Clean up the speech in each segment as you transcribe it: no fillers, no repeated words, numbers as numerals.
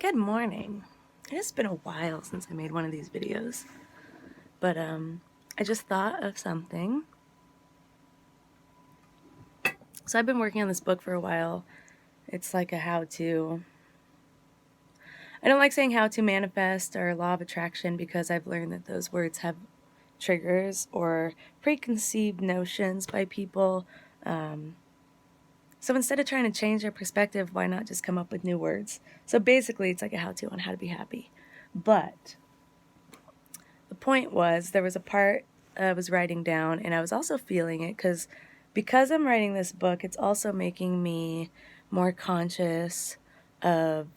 Good morning. It has been a while since I made one of these videos, but I just thought of something. So I've been working on this book for a while. It's like a how-to. I don't like saying how to manifest or law of attraction because I've learned that those words have triggers or preconceived notions by people. So instead of trying to change their perspective, why not just come up with new words? So basically, it's like a how-to on how to be happy. But the point was, there was a part I was writing down, and I was also feeling it because I'm writing this book, it's also making me more conscious of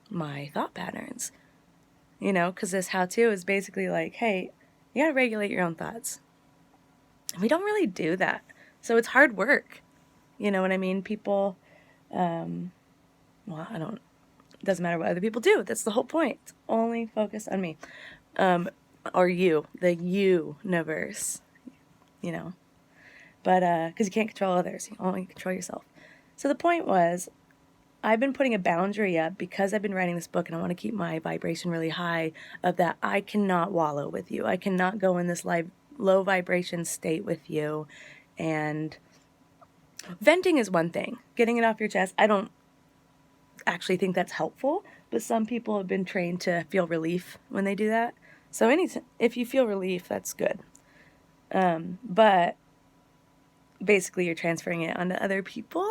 my thought patterns. You know, because this how-to is basically like, hey, you gotta regulate your own thoughts. And we don't really do that. So it's hard work. You know what I mean? People, it doesn't matter what other people do. That's the whole point. It's only focused on me. Or you, the universe, you know. But, because you can't control others. You only control yourself. So the point was, I've been putting a boundary up because I've been writing this book and I want to keep my vibration really high of that I cannot wallow with you. I cannot go in this low vibration state with you. And venting is one thing. Getting it off your chest, I don't actually think that's helpful, but some people have been trained to feel relief when they do that. So if you feel relief, that's good. But basically you're transferring it onto other people,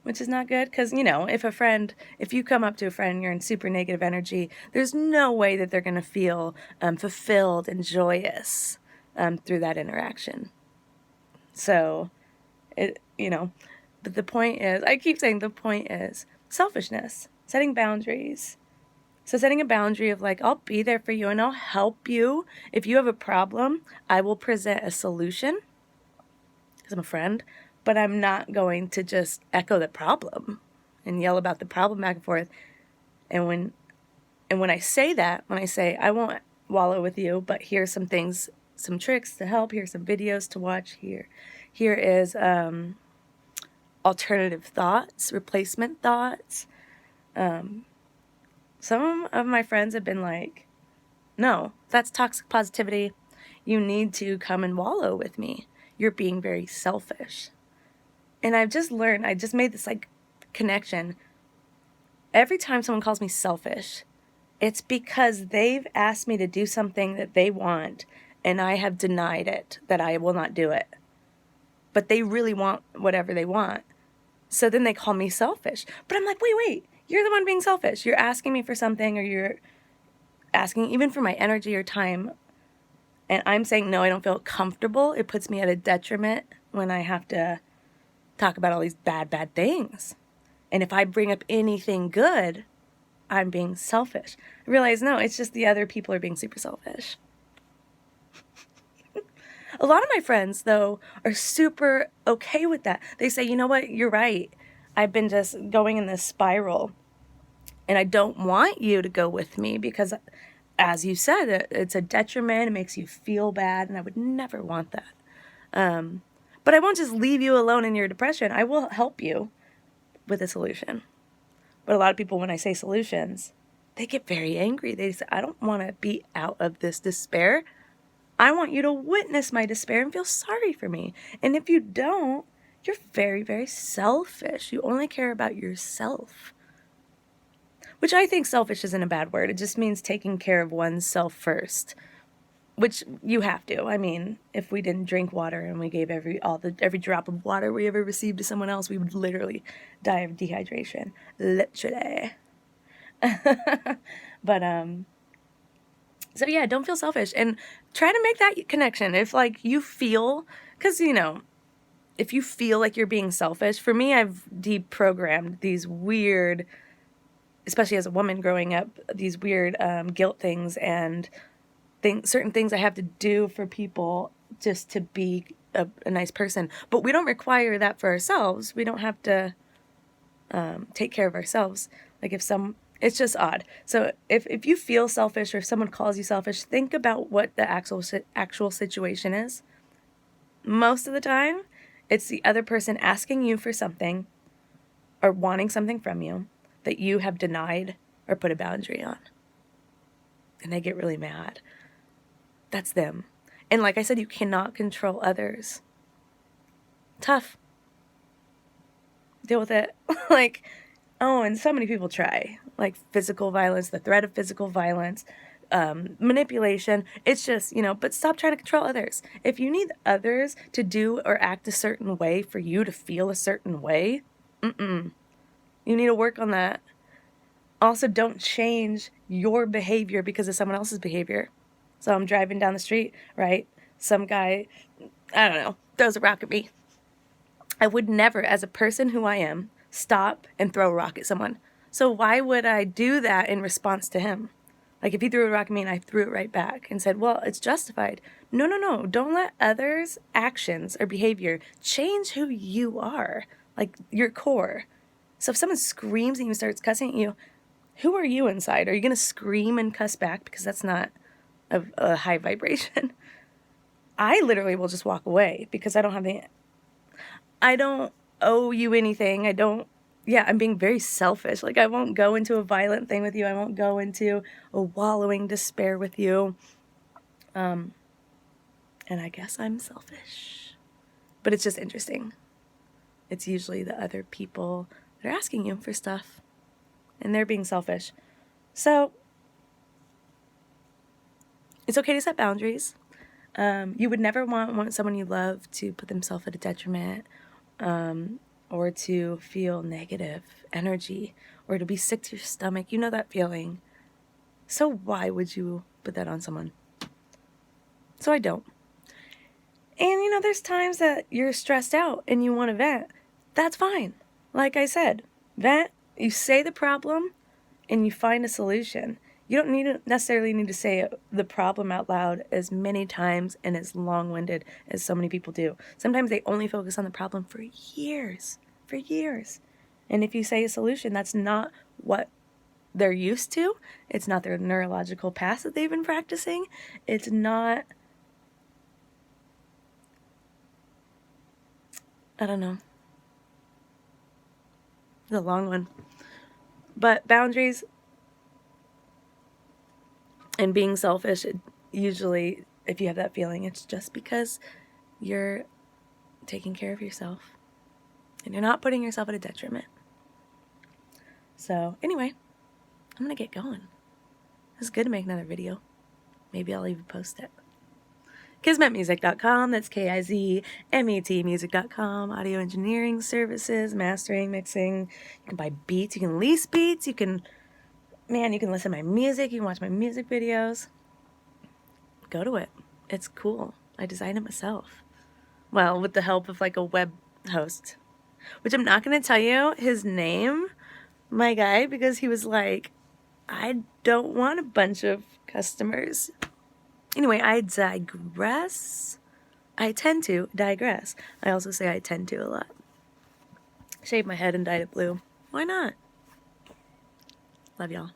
which is not good. Because, you know, if you come up to a friend and you're in super negative energy, there's no way that they're going to feel fulfilled and joyous through that interaction. So, but the point is, I keep saying the point is selfishness, setting boundaries. So setting a boundary of like, I'll be there for you and I'll help you. If you have a problem, I will present a solution because I'm a friend, but I'm not going to just echo the problem and yell about the problem back and forth. And when I say that, when I say, I won't wallow with you, but here's some things, some tricks to help, here's some videos to watch, here is alternative thoughts, replacement thoughts. Some of my friends have been like, no, that's toxic positivity. You need to come and wallow with me. You're being very selfish. And I just made this like connection. Every time someone calls me selfish, it's because they've asked me to do something that they want and I have denied it, that I will not do it. But they really want whatever they want. So then they call me selfish. But I'm like, wait, you're the one being selfish. You're asking me for something, or you're asking even for my energy or time. And I'm saying, no, I don't feel comfortable. It puts me at a detriment when I have to talk about all these bad things. And if I bring up anything good, I'm being selfish. I realize, no, it's just the other people are being super selfish. A lot of my friends, though, are super okay with that. They say, you know what, you're right. I've been just going in this spiral. And I don't want you to go with me because, as you said, it's a detriment. It makes you feel bad. And I would never want that. But I won't just leave you alone in your depression. I will help you with a solution. But a lot of people, when I say solutions, they get very angry. They say, I don't want to be out of this despair. I want you to witness my despair and feel sorry for me. And if you don't, you're very, very selfish. You only care about yourself. Which I think selfish isn't a bad word. It just means taking care of oneself first. Which you have to. I mean, if we didn't drink water and we gave every drop of water we ever received to someone else, we would literally die of dehydration. Literally. But so yeah, don't feel selfish and try to make that connection. If like you feel, because you know, if you feel like you're being selfish, for me, I've deprogrammed these weird, especially as a woman growing up, these weird guilt things and certain things I have to do for people just to be a nice person. But we don't require that for ourselves. We don't have to take care of ourselves. Like it's just odd. So if you feel selfish or if someone calls you selfish, think about what the actual situation is. Most of the time, it's the other person asking you for something or wanting something from you. that you have denied or put a boundary on. And they get really mad. That's them. And like I said, you cannot control others. Tough. Deal with it. Like, oh, and so many people try. Like physical violence, the threat of physical violence, manipulation. It's just, but stop trying to control others. If you need others to do or act a certain way for you to feel a certain way, you need to work on that. Also, don't change your behavior because of someone else's behavior. So I'm driving down the street, right? Some guy, I don't know, throws a rock at me. I would never, as a person who I am, stop and throw a rock at someone. So why would I do that in response to him? Like if he threw a rock at me and I threw it right back and said, well, it's justified. No. Don't let others' actions or behavior change who you are, like your core. So if someone screams at you and starts cussing at you, who are you inside? Are you going to scream and cuss back? Because that's not a high vibration. I literally will just walk away because I don't owe you anything. I'm being very selfish. Like I won't go into a violent thing with you. I won't go into a wallowing despair with you. And I guess I'm selfish. But it's just interesting. It's usually the other people that are asking you for stuff. And they're being selfish. So it's okay to set boundaries. You would never want someone you love to put themselves at a detriment, or to feel negative energy, or to be sick to your stomach. You know that feeling. So why would you put that on someone? So I don't. And there's times that you're stressed out and you want to vent. That's fine. Like I said, vent, you say the problem, and you find a solution. You don't necessarily need to say the problem out loud as many times and as long-winded as so many people do. Sometimes they only focus on the problem for years. And if you say a solution, that's not what they're used to. It's not their neurological path that they've been practicing. It's not, I don't know. It's a long one. But boundaries and being selfish, usually, if you have that feeling, it's just because you're taking care of yourself. And you're not putting yourself at a detriment. So, anyway, I'm going to get going. It's good to make another video. Maybe I'll even post it. KizmetMusic.com. That's KIZMET music.com. Audio engineering services, mastering, mixing. You can buy beats. You can lease beats. You can listen to my music. You can watch my music videos. Go to it. It's cool. I designed it myself. Well, with the help of like a web host, which I'm not going to tell you his name, my guy, because he was like, I don't want a bunch of customers. Anyway, I digress. I tend to digress. I also say I tend to a lot. Shaved my head and dyed it blue. Why not? Love y'all.